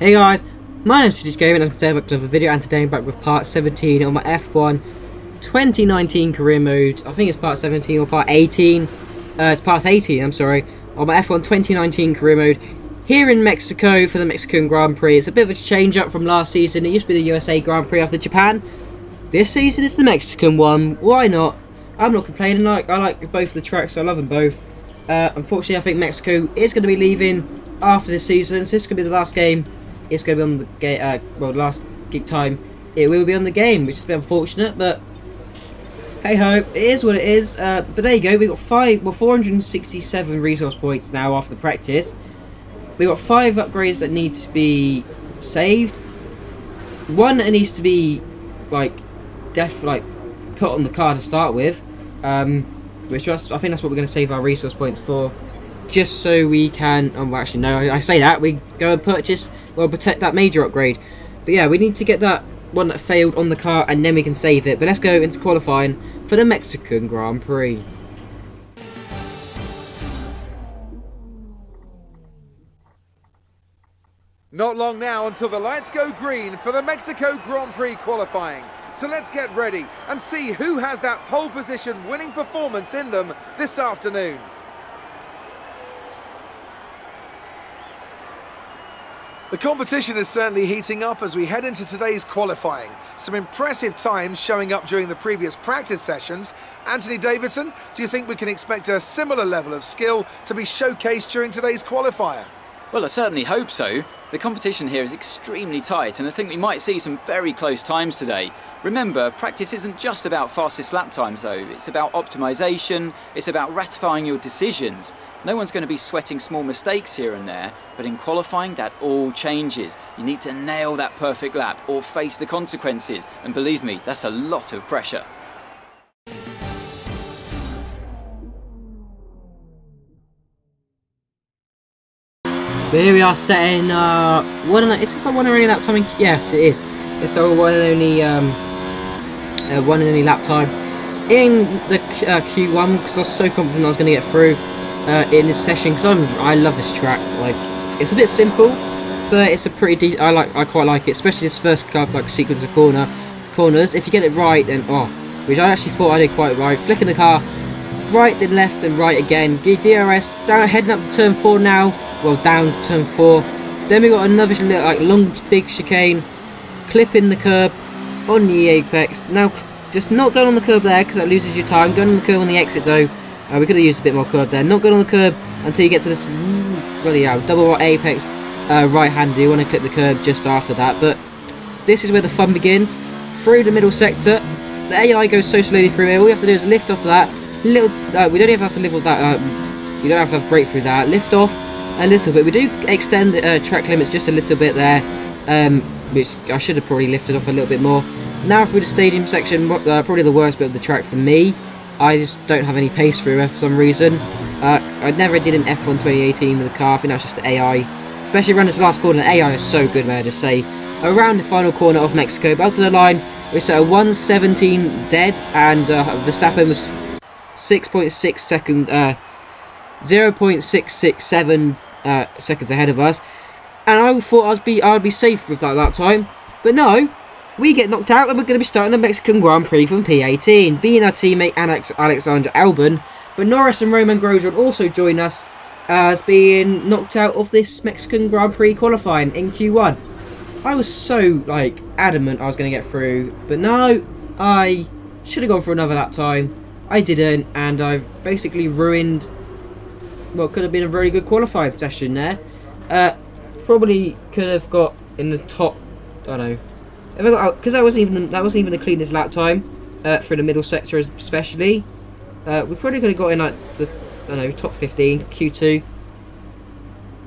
Hey guys, my name's CJ Gaming and today I'm back with another video, and today I'm back with part 17 on my F1 2019 career mode. I think it's part 17 or part 18. It's part 18, I'm sorry. On my F1 2019 career mode here in Mexico for the Mexican Grand Prix. It's a bit of a change up from last season. It used to be the USA Grand Prix after Japan. This season is the Mexican one. Why not? I'm not complaining. I like both the tracks. I love them both. Unfortunately, I think Mexico is going to be leaving after this season, so this is going to be the last game. It's going to be on the game, well, last gig time. It will be on the game, which is a bit unfortunate, but hey ho, it is what it is. But there you go, we got 467 resource points now after practice. We got 5 upgrades that need to be saved. One that needs to be like put on the car to start with, which I think that's what we're going to save our resource points for. Just so we can, oh, well, actually no, I say that, we go and purchase, well, protect that major upgrade. But yeah, we need to get that one that failed on the car and then we can save it. But let's go into qualifying for the Mexican Grand Prix. Not long now until the lights go green for the Mexico Grand Prix qualifying. So let's get ready and see who has that pole position winning performance in them this afternoon. The competition is certainly heating up as we head into today's qualifying. Some impressive times showing up during the previous practice sessions. Anthony Davidson, do you think we can expect a similar level of skill to be showcased during today's qualifier? Well, I certainly hope so. The competition here is extremely tight and I think we might see some very close times today. Remember, practice isn't just about fastest lap times though, it's about optimization, it's about ratifying your decisions. No one's going to be sweating small mistakes here and there, but in qualifying that all changes. You need to nail that perfect lap or face the consequences, and believe me, that's a lot of pressure. But here we are setting is this our one and only lap time? Yes, it is. It's our one and only lap time in the Q1, because I was so confident I was going to get through in this session, because I love this track. Like, it's a bit simple, but it's a pretty I quite like it, especially this first sequence of corners. If you get it right, then which I actually thought I did quite right. Flicking the car right, then left, then right again. DRS down, heading up to turn 4 now. Well, down to turn 4. Then we got another long big chicane, clipping the curb on the apex. Now, just not going on the curb there because that loses your time. Going on the curb on the exit though, we could have used a bit more curb there. Not going on the curb until you get to this double apex right-hander. You want to clip the curb just after that. But this is where the fun begins. Through the middle sector, the AI goes so slowly through here. All you have to do is lift off that little. We don't even have to live with that. You don't have to break through that. Lift off a little bit. We do extend the track limits just a little bit there, which I should have probably lifted off a little bit more. Now through the stadium section, probably the worst bit of the track for me. I just don't have any pace through it for some reason. I never did an F1 2018 with the car. I think that's just the AI, especially around this last corner. The AI is so good, may I just say. Around the final corner of Mexico, but out to the line, we set a 1:17 dead, and Verstappen was 6.6 second. 0.667 seconds ahead of us, and I thought I'd be safe with that lap time, but no, we get knocked out and we're going to be starting the Mexican Grand Prix from P18, being our teammate Alexander Albon. But Norris and Roman Grosjean also join us as being knocked out of this Mexican Grand Prix qualifying in Q1. I was so adamant I was going to get through, but no, I should have gone for another lap time. I didn't, and I've basically ruined what could have been a very good qualifying session there. Probably could have got in the top. I don't know, if I got because that wasn't even the cleanest lap time for the middle sector, especially. We probably could have got in the top 15 Q2.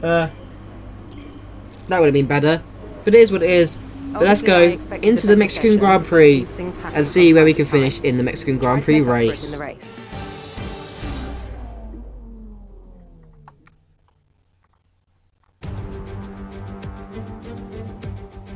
That would have been better, but it is what it is. But let's go into the Mexican Grand Prix and see where we can finish in the Mexican Grand Prix race.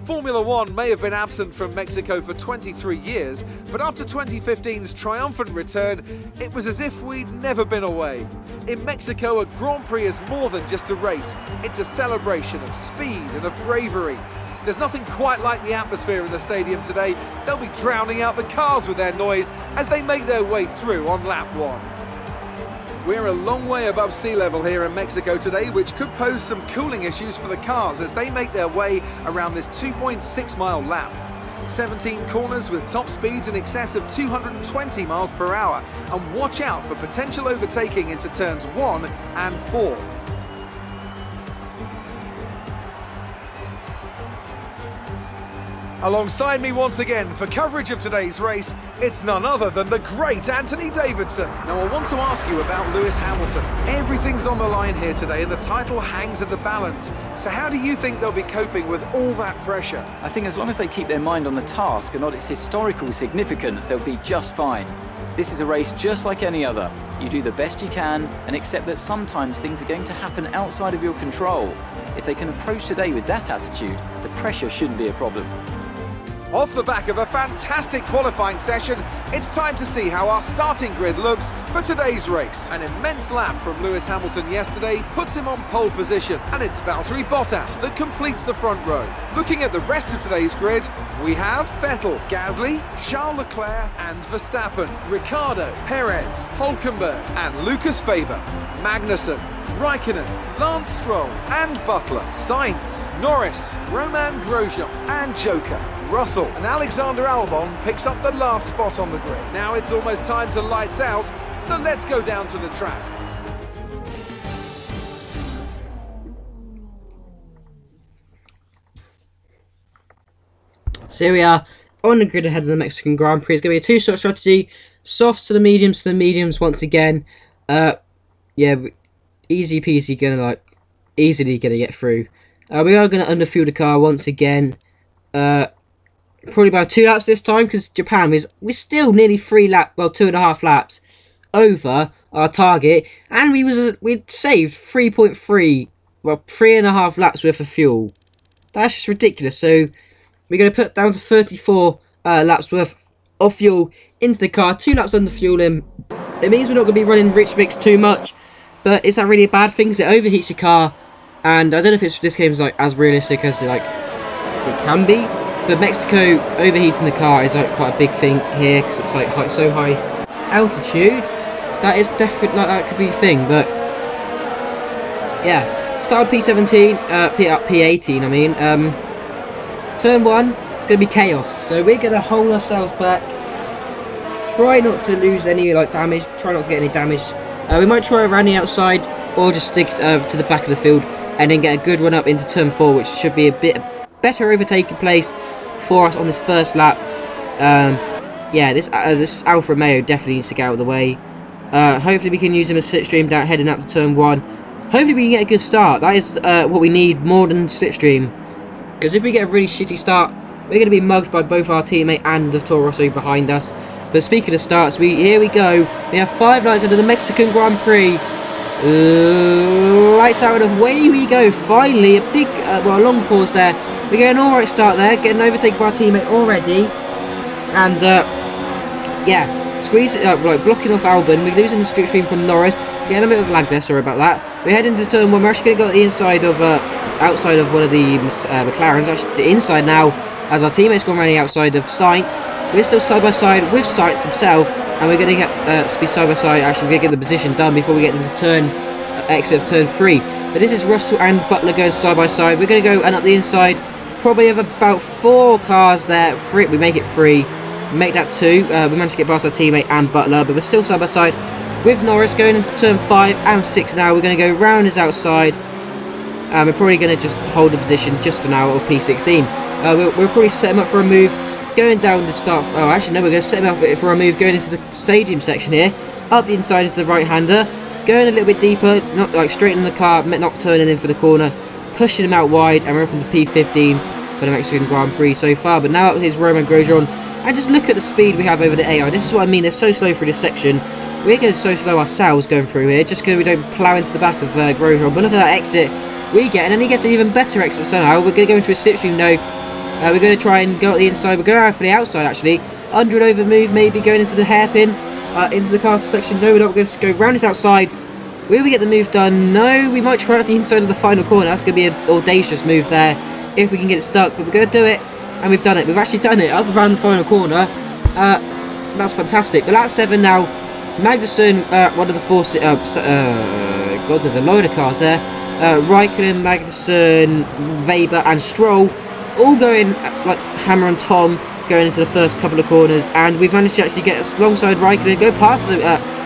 Formula One may have been absent from Mexico for 23 years, but after 2015's triumphant return, it was as if we'd never been away. In Mexico, a Grand Prix is more than just a race. It's a celebration of speed and of bravery. There's nothing quite like the atmosphere in the stadium today. They'll be drowning out the cars with their noise as they make their way through on lap 1. We're a long way above sea level here in Mexico today, which could pose some cooling issues for the cars as they make their way around this 2.6-mile lap. 17 corners with top speeds in excess of 220 miles per hour, and watch out for potential overtaking into turns 1 and 4. Alongside me once again for coverage of today's race, it's none other than the great Anthony Davidson. Now I want to ask you about Lewis Hamilton. Everything's on the line here today and the title hangs in the balance. So how do you think they'll be coping with all that pressure? I think as long as they keep their mind on the task and not its historical significance, they'll be just fine. This is a race just like any other. You do the best you can and accept that sometimes things are going to happen outside of your control. If they can approach today with that attitude, the pressure shouldn't be a problem. Off the back of a fantastic qualifying session, it's time to see how our starting grid looks for today's race. An immense lap from Lewis Hamilton yesterday puts him on pole position, and it's Valtteri Bottas that completes the front row. Looking at the rest of today's grid, we have Vettel, Gasly, Charles Leclerc and Verstappen, Ricciardo, Perez, Hülkenberg and Lucas Faber, Magnussen, Raikkonen, Lance Stroll and Butler, Sainz, Norris, Romain Grosjean and Joker, Russell and Alexander Albon picks up the last spot on the grid. Now it's almost time to lights out, so let's go down to the track. So here we are on the grid ahead of the Mexican Grand Prix. It's going to be a two-shot strategy. Softs to the mediums once again. Yeah, easy peasy, easily gonna get through. We are gonna underfuel the car once again. Probably about 2 laps this time, because Japan we're still nearly 2.5 laps over our target, and we'd saved 3.5 laps worth of fuel. That's just ridiculous. So we're gonna put down to 34 laps worth of fuel into the car. 2 laps under fueling. It means we're not gonna be running rich mix too much. But is that really a bad thing? Because it overheats your car, and I don't know if this game is as realistic as it can be. But Mexico overheating the car is quite a big thing here because it's so high altitude. That is definitely that could be a thing. But yeah, start P17, P18. I mean, turn 1, it's going to be chaos. So we're going to hold ourselves back. Try not to lose any damage. Try not to get any damage. We might try around the outside or just stick to the back of the field and then get a good run up into turn 4, which should be a bit better overtaking place for us on this first lap. Yeah, this Alfa Romeo definitely needs to get out of the way. Hopefully we can use him as slipstream down heading up to turn 1. Hopefully we can get a good start. That is what we need more than slipstream. Because if we get a really shitty start, we're going to be mugged by both our teammate and the Toro Rosso behind us. But speaking of starts, here we go. We have 5 laps into the Mexican Grand Prix. Lights out and away we go. Finally, a big, a long pause there. We get an alright start there, getting overtaken by our teammate already. And, yeah, blocking off Albon. We're losing the slipstream from Norris. Getting a bit of lag there, sorry about that. We're heading to turn 1. We're actually going to go the inside of, outside of one of the McLarens. Actually, the inside now, as our teammate's gone around the outside of Sainz. We're still side by side with Sainz himself, and we're going to get be side by side. Actually, we're going to get the position done before we get to the exit of turn 3. But this is Russell and Butler going side by side. We're going to go and up the inside. Probably have about 4 cars there. We make it 3. Make that 2. We managed to get past our teammate and Butler, but we're still side by side with Norris going into turn 5 and 6 now. We're going to go round his outside. We're probably going to just hold the position just for now of P16. We'll probably set him up for a move. Going down the start. Oh, actually, no, we're going to set him up for a move going into the stadium section here. Up the inside into the right-hander. Going a little bit deeper, not straightening the car, not turning in for the corner. Pushing him out wide, and we're up into P15 for the Mexican Grand Prix so far. But now here's Romain Grosjean. And just look at the speed we have over the AI. This is what I mean, they're so slow through this section. We're going so slow ourselves going through here, just because we don't plough into the back of Grosjean. But look at that exit we get, and then he gets an even better exit somehow. We're going to go into a slipstream now. We're going to try and go at the inside. We're going out for the outside, actually. Under and over move, maybe going into the hairpin, into the castle section. No, we're not going to go round this outside. Will we get the move done? No, we might try at the inside of the final corner. That's going to be an audacious move there, if we can get it stuck. But we're going to do it, and we've done it. We've actually done it up around the final corner. That's fantastic. But lap 7 now. Magnussen, one of the four... God, there's a load of cars there. Raikkonen, Magnussen, Weber, and Stroll, all going like hammer and Tom, going into the first couple of corners, and we've managed to actually get alongside Raikkonen, go past the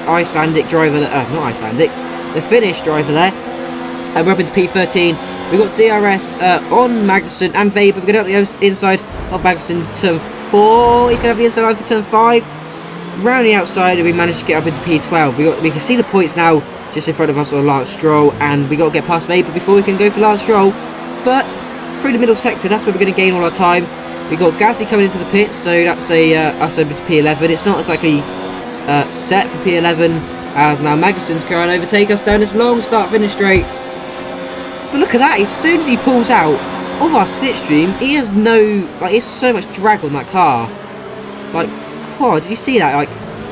Icelandic driver, not Icelandic, the Finnish driver there, and we're up into P13. We've got DRS on Magnussen and Weber. We're going to have the inside of Magnussen turn 4. He's going to have the inside line for turn 5. Round the outside, and we managed to get up into P12. We can see the points now just in front of us on Lance Stroll, and we got to get past Weber before we can go for Lance Stroll. But through the middle sector, that's where we're going to gain all our time. We got Gasly coming into the pits, so that's us over to P11. It's not exactly set for P11, as now Magnussen's trying to overtake us down this long start-finish straight. But look at that! As soon as he pulls out of our slipstream, he has there's so much drag on that car. Like, God, did you see that? Like,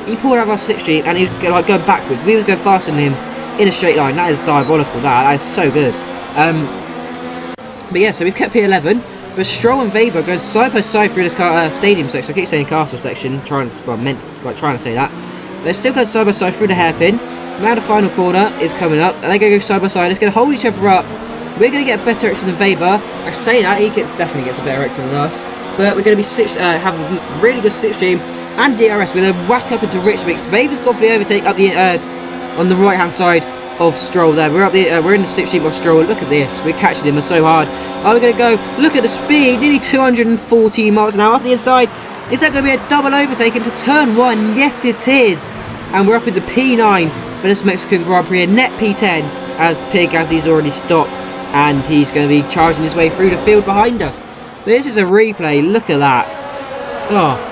he pulled out of our slipstream and he was like going backwards. We was going faster than him in a straight line. That is diabolical. That is so good. But yeah, so we've kept P11. But Stroll and Weber go side by side through this stadium section. I keep saying castle section, trying to say that. They're still going side by side through the hairpin. Now the final corner is coming up, and they're going to go side by side. It's going to hold each other up. We're going to get a better exit than Weber. I say that, he definitely gets a better exit than us. But we're going to be have a really good slipstream and DRS. We're going to whack up into Rich Mix. Weber's got the overtake up the on the right hand side of Stroll there. We're in the slipstream of Stroll. Look at this. We're catching him so hard. Oh, we're going to go. Look at the speed. Nearly 214 miles an hour up the inside. Is that going to be a double overtake into turn 1? Yes, it is. And we're up into P9 for this Mexican Grand Prix. A net P10 as Pierre Gasly's already stopped. And he's going to be charging his way through the field behind us. This is a replay. Look at that. Oh.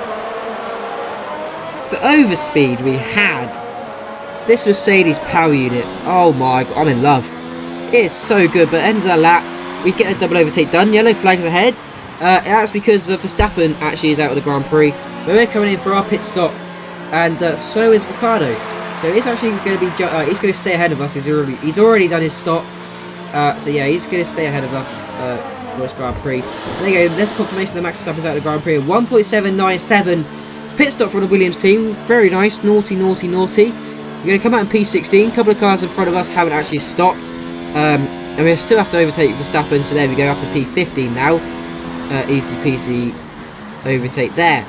The overspeed we had. This Mercedes power unit. Oh my God, I'm in love. It is so good, but end of the lap, we get a double overtake done. Yellow flags ahead. That's because Verstappen actually is out of the Grand Prix. But we're coming in for our pit stop, and so is Ricciardo. So it's actually going to be. He's going to stay ahead of us. He's already done his stop. So yeah, he's going to stay ahead of us for this Grand Prix. There you go. There's confirmation that Max Verstappen is out of the Grand Prix. 1.797 pit stop for the Williams team. Very nice. Naughty, naughty, naughty. We're going to come out in P16. A couple of cars in front of us haven't actually stopped. And we still have to overtake Verstappen, so there we go, up to P15 now. Easy peasy overtake there.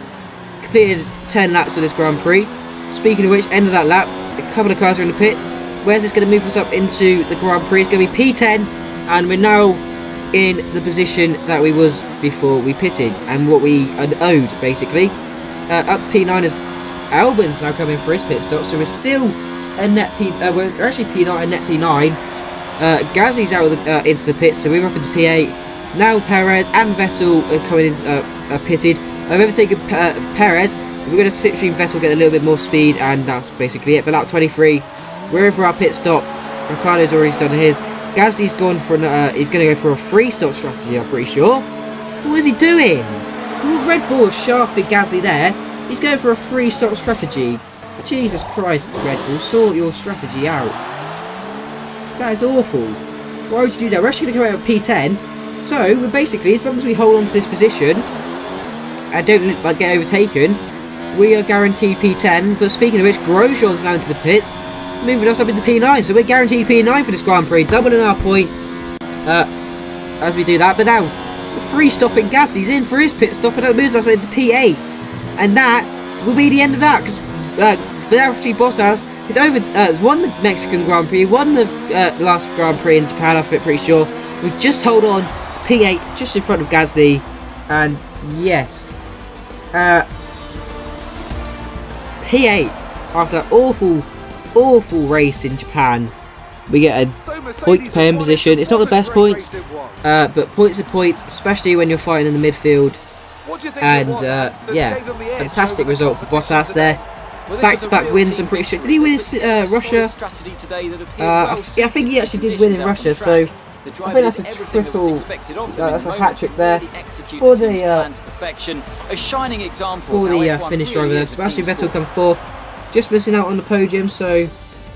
Completed 10 laps of this Grand Prix. Speaking of which, end of that lap, a couple of cars are in the pits. Where's this going to move us up into the Grand Prix? It's going to be P10, and we're now in the position that we was before we pitted, and what we owed, basically. Up to P9 is Albon's now coming for his pit stop, so we're still a net P. We're actually P9, a net P9. Gasly's out of into the pits, so we're up into P8. Now Perez and Vettel are coming in pitted. I've overtaken Perez. We're going to slipstream Vettel, get a little bit more speed, and that's basically it. But lap 23, we're in for our pit stop. Ricciardo's already done his. Gasly's gone for he's going to go for a free stop strategy, I'm pretty sure. What is he doing? Red Bull has shafted Gasly there. He's going for a free stop strategy. Jesus Christ, Red Bull, sort your strategy out. That is awful. Why would you do that? We're actually going to come out at P10. So, we're basically, as long as we hold on to this position and don't get overtaken, we are guaranteed P10. But speaking of which, Grosjean's now into the pits, moving us up into P9. So we're guaranteed P9 for this Grand Prix, doubling our points as we do that. But now, the free stopping Gasly's in for his pit stop, and that moves us into P8. And that will be the end of that, because Valtteri Bottas has won the Mexican Grand Prix, won the last Grand Prix in Japan, I'm pretty sure. We just hold on to P8, just in front of Gasly, and yes, P8, after that awful race in Japan, we get a point-paying position. It's not the best points, but points are points, especially when you're fighting in the midfield. And yeah, fantastic result for Bottas there. Back-to-back wins, I'm pretty sure. Did he win in Russia? Yeah, I think he actually did win in Russia, so The I driver think that's did a everything that was triple. expected of them in That's the a moment hat trick to there really execute for the team's the plan to perfection. A shining example for of how the F1 finish really driver there. is a Sebastian team Vettel sport. comes fourth, just missing out on the podium, so that's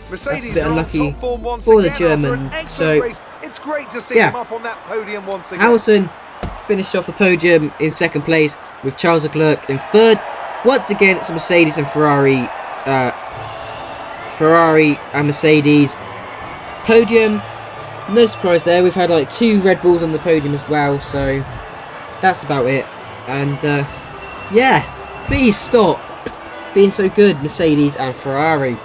a Mercedes bit are on unlucky top form once for the again after an German. excellent So race. It's great to see yeah. them up on that podium once again. Hamilton finished off the podium in second place with Charles Leclerc in third. Once again, it's Mercedes and Ferrari. Ferrari and Mercedes podium. No surprise there. We've had like 2 Red Bulls on the podium as well, so that's about it. And yeah, please stop being so good, Mercedes and Ferrari.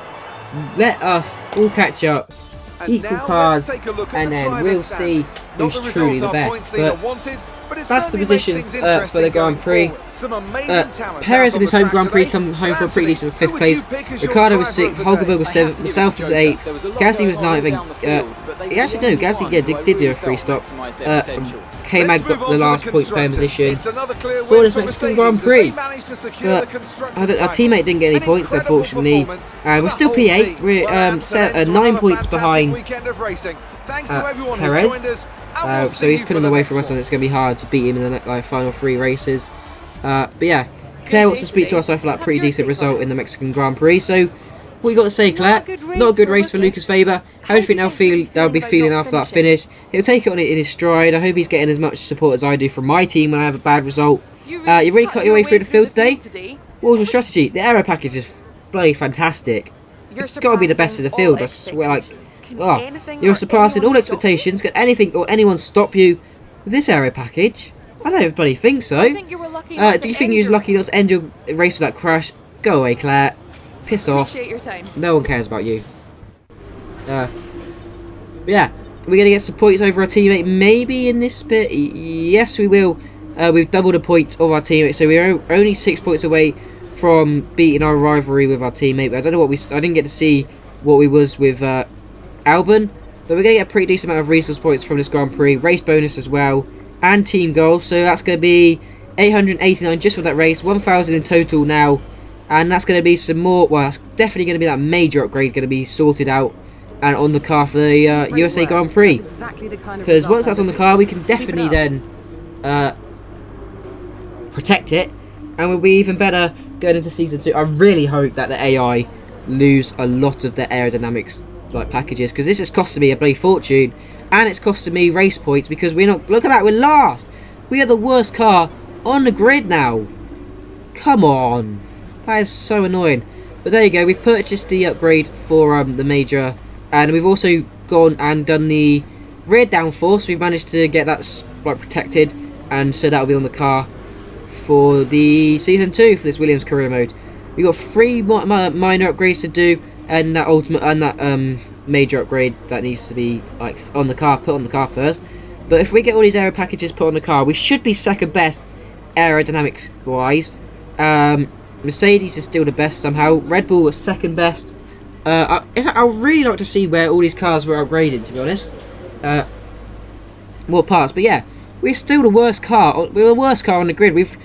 Let us all catch up, And equal now cars, let's take a look at and the then driver's we'll see standings. who's Not the truly results the our best. points leader But wanted, but it that's the certainly makes positions things for the interesting Grand going Prix. forward. Some amazing talents Perez out in his on the home Grand track Prix today. come home for a pretty decent Anthony, 5th who place. would you pick as your Ricardo was driver 6th, of the Hulkenberg day? was I have 7th, to give it myself to was Joker. 8th, There was a lot Gasly was going on 9th, down the field, but they were actually the no, only Gasly one yeah, who I did do really a free felt stop. maximised their potential. K-Mag Let's move got on the to last points per Constructors. position It's another clear for win this for Mexican Mercedes Grand as Prix. they managed to secure the But Constructors' our title. teammate didn't get any An points, incredible unfortunately. performance We're for still the whole P8. team. We're Well, that's an end to 9 another points fantastic behind weekend of racing. Thanks to everyone who Perez. joined us, and we'll So see he's you pulling for the away next from us, and one. it's going to be hard to beat him in the final 3 races. But yeah, Claire wants to speak to us after that pretty decent result in the Mexican Grand Prix. So, what you got to say, Claire? Not a good race for Lucas Faber. How do you think they'll be feeling after that finish? He'll take it on in his stride. I hope he's getting as much support as I do from my team when I have a bad result. You really cut your way through the field today? What was your strategy? The aero package is bloody fantastic. It's got to be the best in the field. I swear, like, you're surpassing all expectations. Can anything or anyone stop you with this aero package? I don't bloody think so. Do you think you was lucky not to end your race with that crash? Go away, Claire. Piss off. No one cares about you. But yeah, we're going to get some points over our teammate maybe in this bit. Yes, we will. We've doubled the points of our teammate, so we're only 6 points away from beating our rivalry with our teammate. But I don't know what I didn't get to see what we was with Albon, but we're going to get a pretty decent amount of resource points from this Grand Prix, race bonus as well, and team goal. So that's going to be 889 just for that race, 1,000 in total now, and that's going to be some more. Well, that's definitely going to be that major upgrade going to be sorted out and on the car for the USA Grand Prix. Because once that's on the car, we can definitely then protect it, and we'll be even better going into season 2. I really hope that the AI lose a lot of their aerodynamics like packages, because this is costing me a bloody fortune, and it's costing me race points because we're not. Look at that, we're last. We are the worst car on the grid now. Come on, that is so annoying. But there you go. We've purchased the upgrade for the major, and we've also gone and done the rear downforce. We've managed to get that like protected, and so that'll be on the car for the season 2 for this Williams career mode. We've got 3 minor upgrades to do, and that ultimate and that major upgrade that needs to be like on the car, put on the car first. But if we get all these aero packages put on the car, we should be second best aerodynamics wise. Mercedes is still the best somehow. Red Bull was second best. I would really like to see where all these cars were upgraded, to be honest. More parts, but yeah, we're still the worst car. We're the worst car on the grid. We've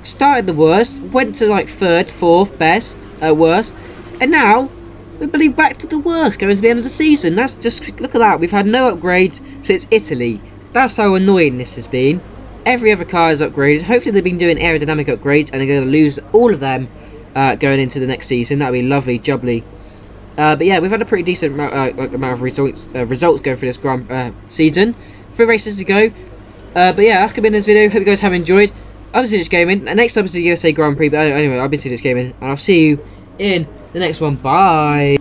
started the worst, went to like 3rd, 4th best, worst, and now we're bloody back to the worst going to the end of the season. That's just, look at that. We've had no upgrades since Italy. That's how annoying this has been. Every other car is upgraded. Hopefully they've been doing aerodynamic upgrades and they're going to lose all of them going into the next season. That'd be lovely, jubbly. But yeah, we've had a pretty decent amount of results going for this season. 3 races to go. But yeah, that's going to be in this video. Hope you guys have enjoyed. I've been CONSTRUCTOR'S Gaming. Next up is the USA Grand Prix. But anyway, I've been CONSTRUCTOR'S Gaming, and I'll see you in the next one. Bye.